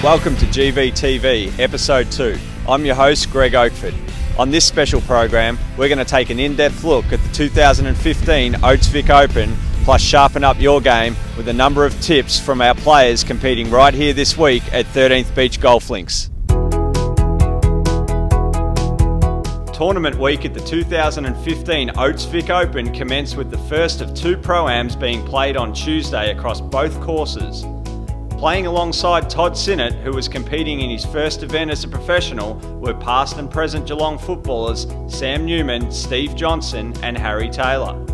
Welcome to GVTV, Episode 2. I'm your host, Greg Oakford. On this special program, we're going to take an in-depth look at the 2015 Oates Vic Open, plus sharpen up your game with a number of tips from our players competing right here this week at 13th Beach Golf Links. Tournament week at the 2015 Oates Vic Open commenced with the first of two Pro-Ams being played on Tuesday across both courses. Playing alongside Todd Sinnott, who was competing in his first event as a professional, were past and present Geelong footballers Sam Newman, Steve Johnson and Harry Taylor.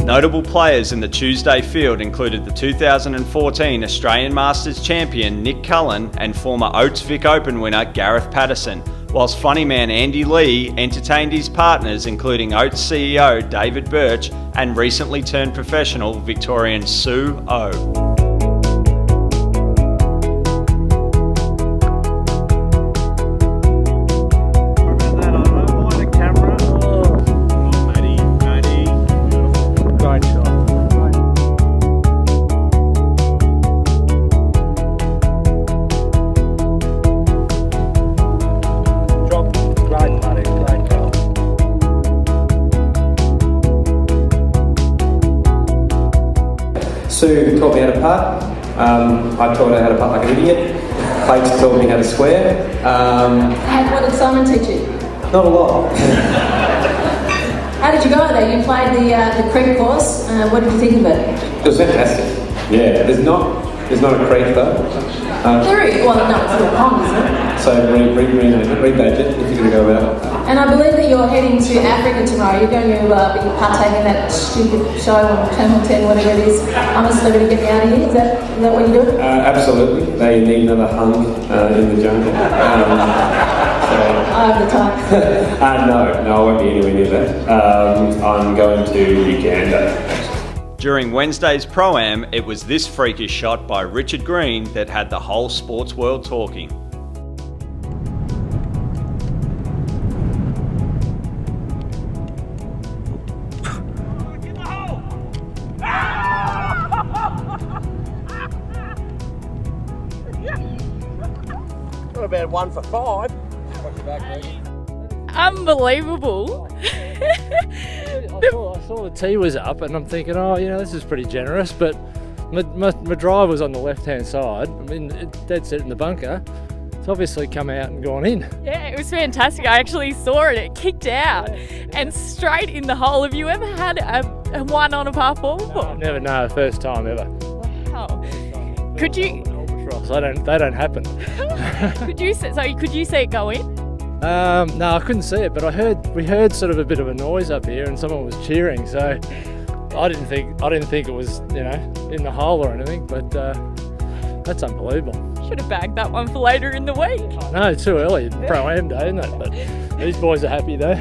Notable players in the Tuesday field included the 2014 Australian Masters champion Nick Cullen and former Oates Vic Open winner Gareth Patterson, whilst funny man Andy Lee entertained his partners including Oates CEO David Birch and recently turned professional Victorian Sue O. Sue taught me how to putt. I taught her how to putt like an idiot. Plates taught me how to square. And what did Simon teach you? Not a lot. How did you go there? You played the creek course. What did you think of it? It was fantastic. Yeah, there's not a creek though. There is. Well, no, it's not a pond, isn't it? So rebadge it if you're going to go about. And I believe that you're heading to Africa tomorrow. You're going to be partaking in that stupid show on Channel 10, whatever it is. I'm a celebrity, get me out of here. Is that what you're doing? Absolutely. They need another hung in the jungle. I have the time. No, I won't be anywhere near that. I'm going to Uganda. During Wednesday's Pro-Am, it was this freakish shot by Richard Green that had the whole sports world talking. What about 1 for 5? Unbelievable. I saw the tee was up and I'm thinking, this is pretty generous, but my drive was on the left-hand side. I mean, dead set in the bunker. It's obviously come out and gone in. Yeah, it was fantastic. I actually saw it. It kicked out and straight in the hole. Have you ever had a one on a par 4 before? Never, no, first time ever. Wow. Could you? Albatross, they don't happen. Could you see it go in? No, I couldn't see it, but we heard sort of a bit of a noise up here, and someone was cheering. So I didn't think it was in the hole or anything. But that's unbelievable. Should have bagged that one for later in the week. No, too early. Pro-Am day, isn't it? But these boys are happy though.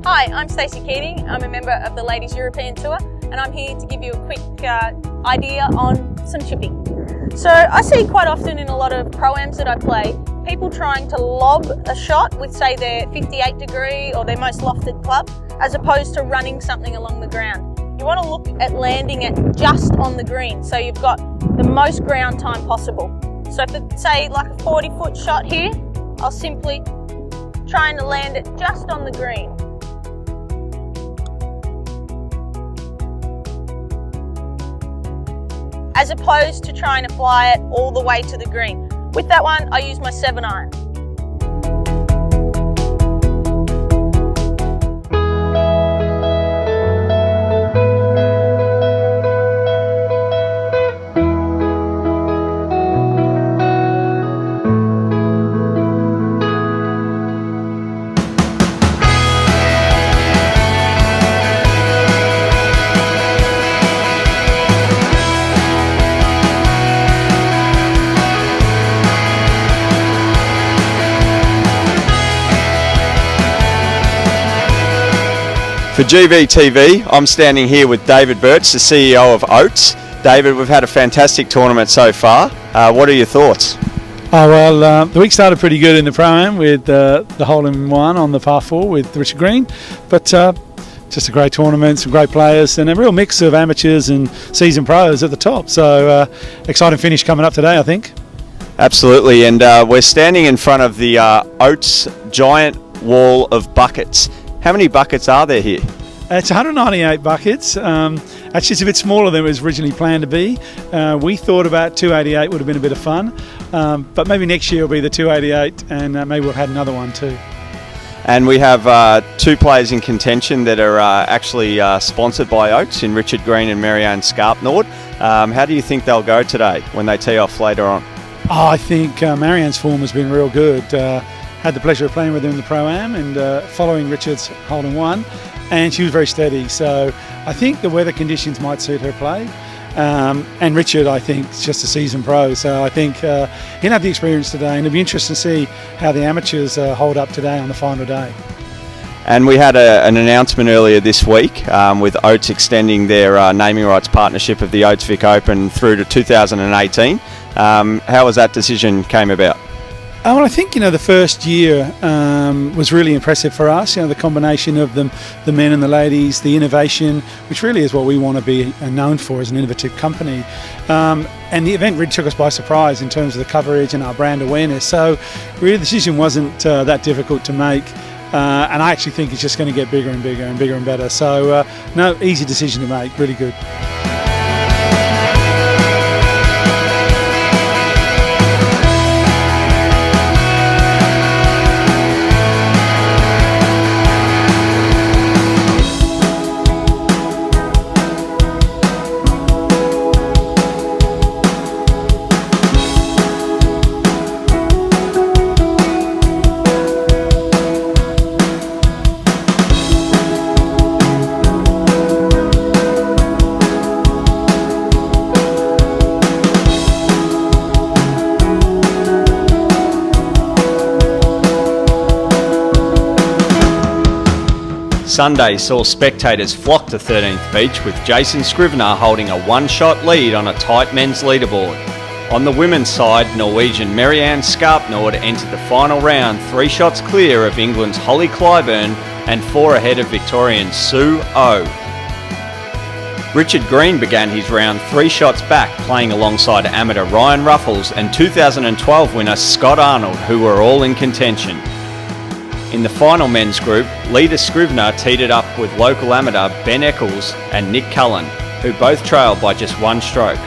Hi, I'm Stacey Keating. I'm a member of the Ladies European Tour, and I'm here to give you a quick idea on some chipping. So I see quite often in a lot of Pro-Ams that I play, people trying to lob a shot with say their 58 degree or their most lofted club, as opposed to running something along the ground. You want to look at landing it just on the green, so you've got the most ground time possible. So for say like a 40-foot shot here, I'll simply try and land it just on the green. As opposed to trying to fly it all the way to the green. With that one, I use my 7-iron. For GVTV, I'm standing here with David Birch, the CEO of Oates. David, we've had a fantastic tournament so far. What are your thoughts? Oh, well, the week started pretty good in the Pro-Am with the hole-in-one on the par 4 with Richard Green. But just a great tournament, some great players, and a real mix of amateurs and seasoned pros at the top. So exciting finish coming up today, I think. Absolutely, and we're standing in front of the Oates giant wall of buckets. How many buckets are there here? It's 198 buckets. Actually, it's a bit smaller than it was originally planned to be. We thought about 288 would have been a bit of fun, but maybe next year will be the 288, and maybe we'll have another one too. And we have two players in contention that are actually sponsored by Oates, in Richard Green and Marianne Scarpnord. How do you think they'll go today when they tee off later on? Oh, I think Marianne's form has been real good. Had the pleasure of playing with her in the Pro-Am and following Richard's hole-in-one, and she was very steady. So I think the weather conditions might suit her play. And Richard, I think, is just a seasoned pro. So I think he'll have the experience today, and it'll be interesting to see how the amateurs hold up today on the final day. And we had an announcement earlier this week with Oates extending their naming rights partnership of the Oates Vic Open through to 2018. How was that decision came about? Well, I think, the first year was really impressive for us. The combination of the men and the ladies, the innovation, which really is what we want to be known for as an innovative company. And the event really took us by surprise in terms of the coverage and our brand awareness. So really the decision wasn't that difficult to make. And I actually think it's just going to get bigger and bigger and bigger and better. So no, easy decision to make, really good. Sunday saw spectators flock to 13th Beach, with Jason Scrivener holding a one-shot lead on a tight men's leaderboard. On the women's side, Norwegian Marianne Scarpnord entered the final round 3 shots clear of England's Holly Clyburn and 4 ahead of Victorian Sue O. Richard Green began his round 3 shots back, playing alongside amateur Ryan Ruffles and 2012 winner Scott Arnold, who were all in contention. In the final men's group, leader Scrivener teed it up with local amateur Ben Eccles and Nick Cullen, who both trailed by just 1 stroke.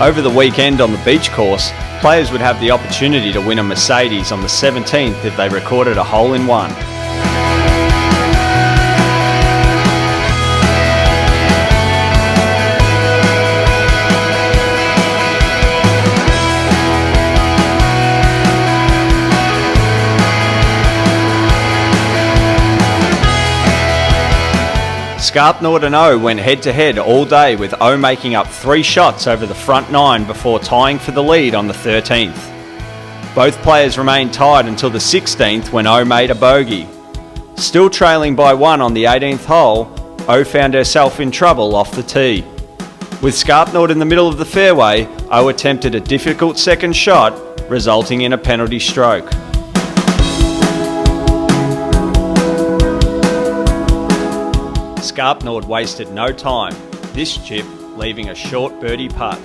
Over the weekend on the beach course, players would have the opportunity to win a Mercedes on the 17th if they recorded a hole-in-one. Scarpnord and O went head-to-head all day, with O making up 3 shots over the front 9 before tying for the lead on the 13th. Both players remained tied until the 16th, when O made a bogey. Still trailing by 1 on the 18th hole, O found herself in trouble off the tee. With Scarpnord in the middle of the fairway, O attempted a difficult second shot, resulting in a penalty stroke. Scarpnord wasted no time, this chip leaving a short birdie putt.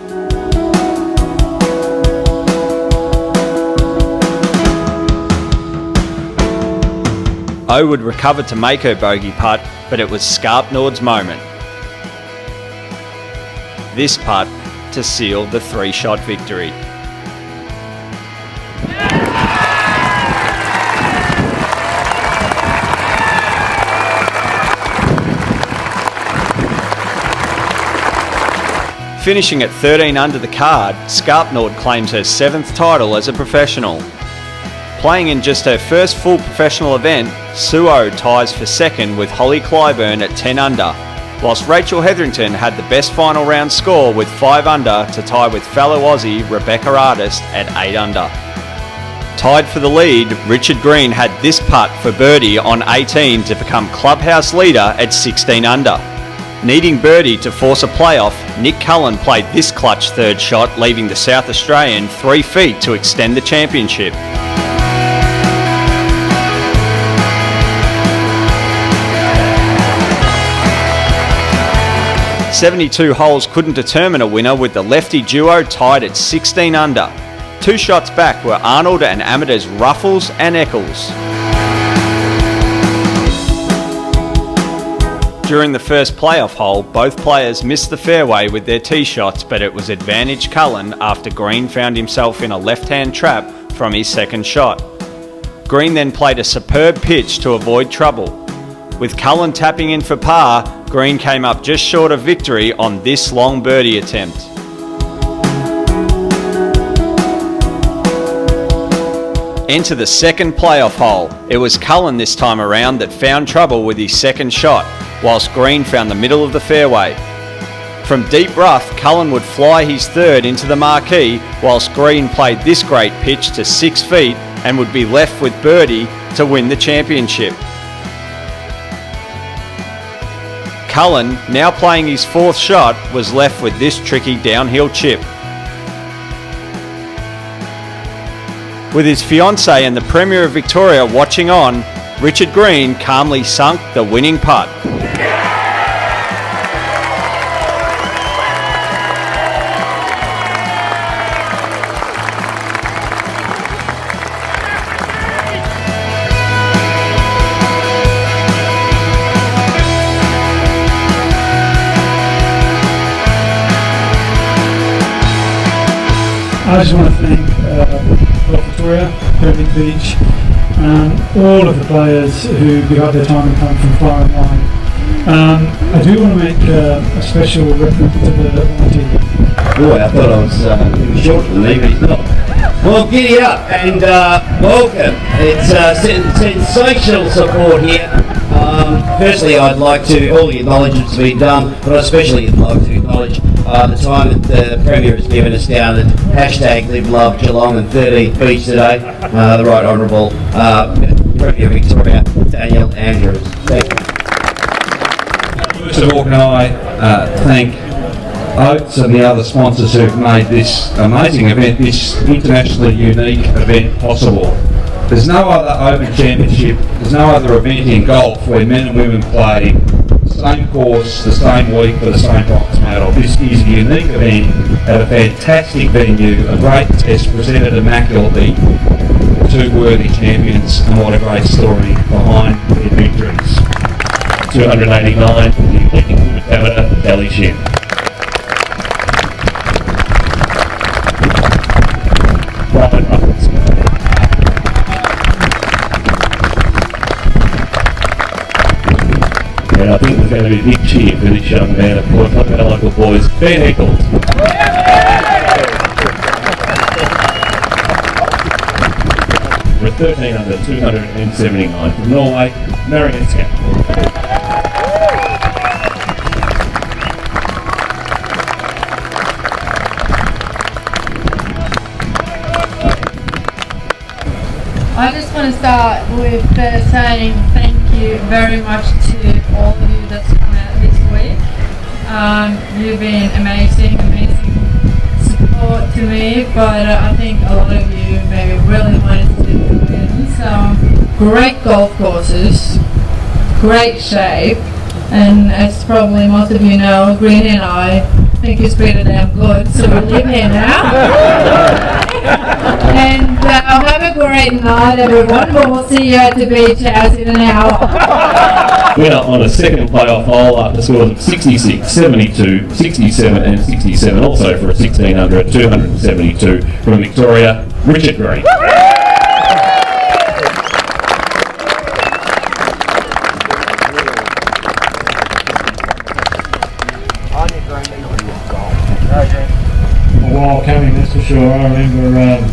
O would recover to make her bogey putt, but it was Scarpnord's moment. This putt to seal the 3-shot victory. Finishing at 13 under the card, Scarpnord claims her 7th title as a professional. Playing in just her first full professional event, Suo ties for 2nd with Holly Clyburn at 10 under, whilst Rachel Hetherington had the best final round score with 5 under to tie with fellow Aussie Rebecca Artist at 8 under. Tied for the lead, Richard Green had this putt for birdie on 18 to become clubhouse leader at 16 under. Needing birdie to force a playoff, Nick Cullen played this clutch third shot, leaving the South Australian 3 feet to extend the championship. "72 holes couldn't determine a winner, with the lefty duo tied at 16 under. 2 shots back were Arnold and amateurs Ruffles and Eccles. During the first playoff hole, both players missed the fairway with their tee shots, but it was advantage Cullen after Green found himself in a left-hand trap from his second shot. Green then played a superb pitch to avoid trouble. With Cullen tapping in for par, Green came up just short of victory on this long birdie attempt. Enter the second playoff hole. It was Cullen this time around that found trouble with his second shot, whilst Green found the middle of the fairway. From deep rough, Cullen would fly his third into the marquee, whilst Green played this great pitch to 6 feet and would be left with birdie to win the championship. Cullen, now playing his fourth shot, was left with this tricky downhill chip. With his fiancée and the Premier of Victoria watching on, Richard Green calmly sunk the winning putt. I just want to thank Golf Victoria, Thirteenth Beach, all of the players who give up their time and come from far and wide. I do want to make a special reference to the volunteer. Boy, I thought I was shorter than me, but he's not. Well, giddy up and welcome. It's sensational support here. Firstly, I'd like to, all the acknowledgements have been done, but I especially would like to acknowledge the time that the Premier has given us down at hashtag Live Love Geelong and 13th Beach today. The Right Honourable Premier Victoria, Daniel Andrews. Thank you. First of all, can I thank Oates and the other sponsors who've made this amazing event, this internationally unique event possible. There's no other Open Championship, there's no other event in golf where men and women play the same course, the same week for the same prize medal. This is a unique event at a fantastic venue, a great test presented immaculately, two worthy champions, and what a great story behind their victories. 289, the leading amateur, Kelly Shin. Brian Ruffles. And I think there's going to be a big cheer for this young man, of course, one of our local boys, Ben Eccles. We're 13 under 279 from Norway, Marion Scott. I just want to start with saying thank you very much to all of you that's come out this week. You've been amazing support to me, but I think a lot of you maybe really wanted to win. So great golf courses, great shape, and as probably most of you know, Green and I think it's pretty damn good, so we live here now. And have a great night, everyone. We'll see you at the beach house in an hour. We're on a second playoff hole after scores of 66, 72, 67 and 67, also for a 16 under at 272 from Victoria, Richard Green. While coming, that's for sure. I remember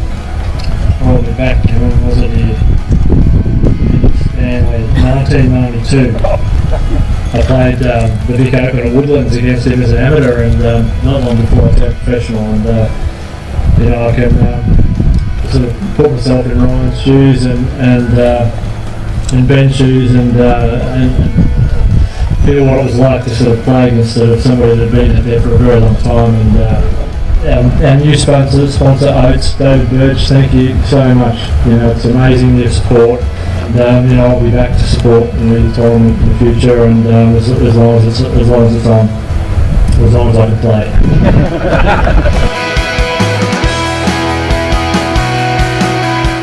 holding back, when was it here? Stanley, 1992. I played the Vic Open at Woodlands against him as an amateur, and not long before I turned professional. And I can sort of put myself in Ryan's shoes and Ben's shoes and feel what it was like to sort of play against somebody that had been out there for a very long time. And our new sponsor Oates, David Birch, thank you so much. It's amazing your support. And, I'll be back to support the tournament in the future, and as long as it's on, as long as I can play.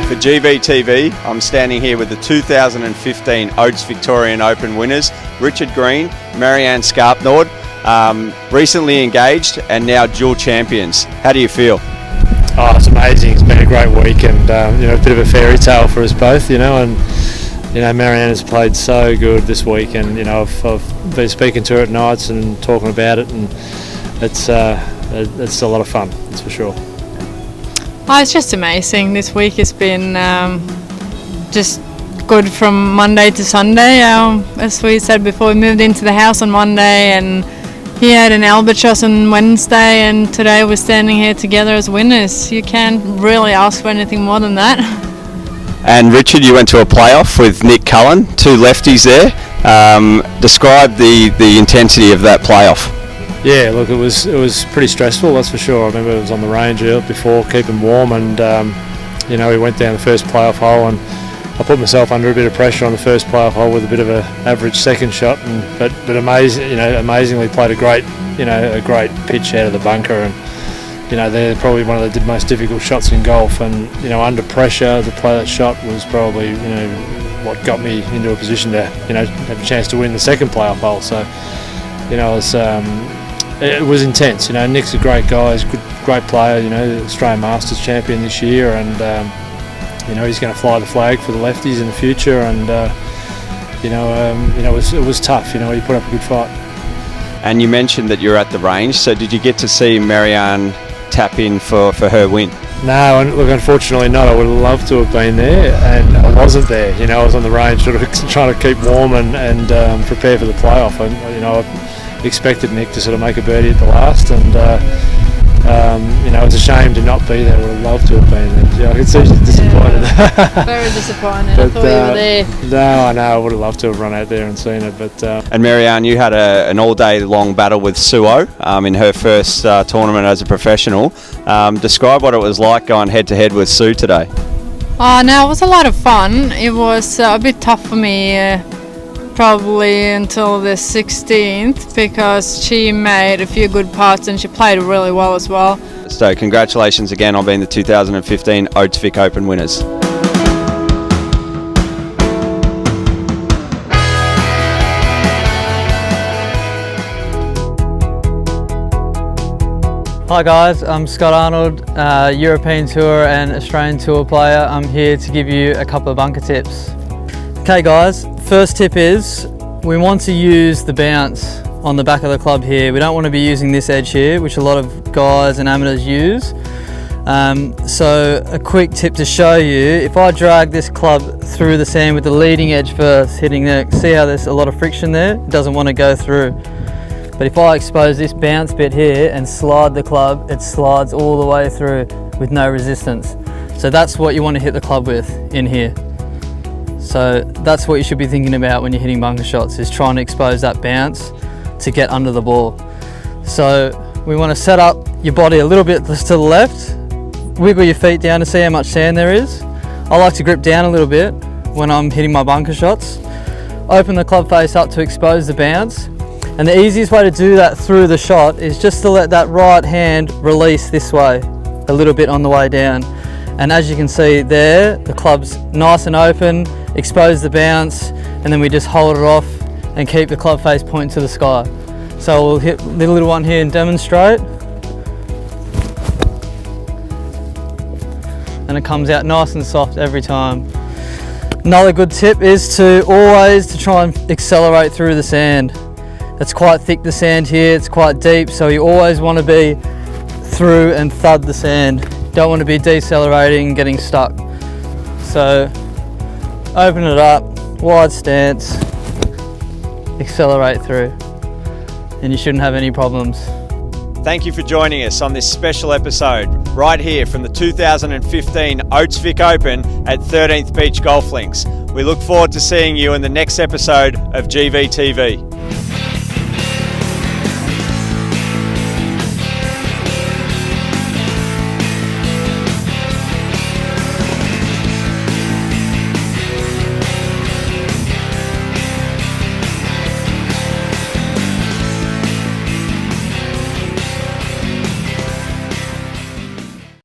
For GVTV, I'm standing here with the 2015 Oates Victorian Open winners, Richard Green, Marianne Scarpnord, recently engaged and now dual champions. How do you feel? Oh, it's amazing. It's been a great week, and a bit of a fairy tale for us both, and Marianne has played so good this week, and I've been speaking to her at nights and talking about it, and it's a lot of fun, that's for sure. Oh, it's just amazing. This week has been just good from Monday to Sunday. As we said before, we moved into the house on Monday, and he had an albatross on Wednesday, and today we're standing here together as winners. You can't really ask for anything more than that. And Richard, you went to a playoff with Nick Cullen, two lefties there. Describe the intensity of that playoff. Yeah, look, it was pretty stressful, that's for sure. I remember it was on the range before, keeping warm, and we went down the first playoff hole, and I put myself under a bit of pressure on the first playoff hole with a bit of an average second shot, but amazingly played a great pitch out of the bunker, and they're probably one of the most difficult shots in golf, and under pressure to play that shot was probably what got me into a position to have a chance to win the second playoff hole. So it was intense. Nick's a great guy, he's a great player, Australian Masters champion this year, and he's going to fly the flag for the lefties in the future, and it was tough. He put up a good fight. And you mentioned that you're at the range, so did you get to see Marianne tap in for her win? No, and look, unfortunately not. I would have loved to have been there, and I wasn't there. I was on the range sort of trying to keep warm and prepare for the playoff. And I expected Nick to sort of make a birdie at the last, and it's a shame to not be there. I would have loved to have been there. I can see she's disappointed. Very disappointed. I thought you were there. No, I know. I would have loved to have run out there and seen it. But And Marianne, you had an all-day long battle with Suo in her first tournament as a professional. Describe what it was like going head-to-head with Sue today. No, it was a lot of fun. It was a bit tough for me, probably until the 16th, because she made a few good putts and she played really well as well. So congratulations again on being the 2015 Oates Vic Open winners. Hi guys, I'm Scott Arnold, European Tour and Australian Tour player. I'm here to give you a couple of bunker tips. Okay guys, first tip is we want to use the bounce on the back of the club here. We don't want to be using this edge here, which a lot of guys and amateurs use. So a quick tip to show you, if I drag this club through the sand with the leading edge first, hitting there, see how there's a lot of friction there? It doesn't want to go through. But if I expose this bounce bit here and slide the club, it slides all the way through with no resistance. So that's what you want to hit the club with in here. So that's what you should be thinking about when you're hitting bunker shots, is trying to expose that bounce to get under the ball. So we want to set up your body a little bit to the left, wiggle your feet down to see how much sand there is. I like to grip down a little bit when I'm hitting my bunker shots. Open the club face up to expose the bounce. And the easiest way to do that through the shot is just to let that right hand release this way, a little bit on the way down. And as you can see there, the club's nice and open, expose the bounce, and then we just hold it off and keep the club face pointing to the sky. So we'll hit the little one here and demonstrate. And it comes out nice and soft every time. Another good tip is to always try and accelerate through the sand. It's quite thick, the sand here, it's quite deep, so you always want to be through and thud the sand. Don't want to be decelerating and getting stuck. So open it up, wide stance, accelerate through, and you shouldn't have any problems. Thank you for joining us on this special episode right here from the 2015 Oates Vic Open at 13th Beach Golf Links. We look forward to seeing you in the next episode of GVTV.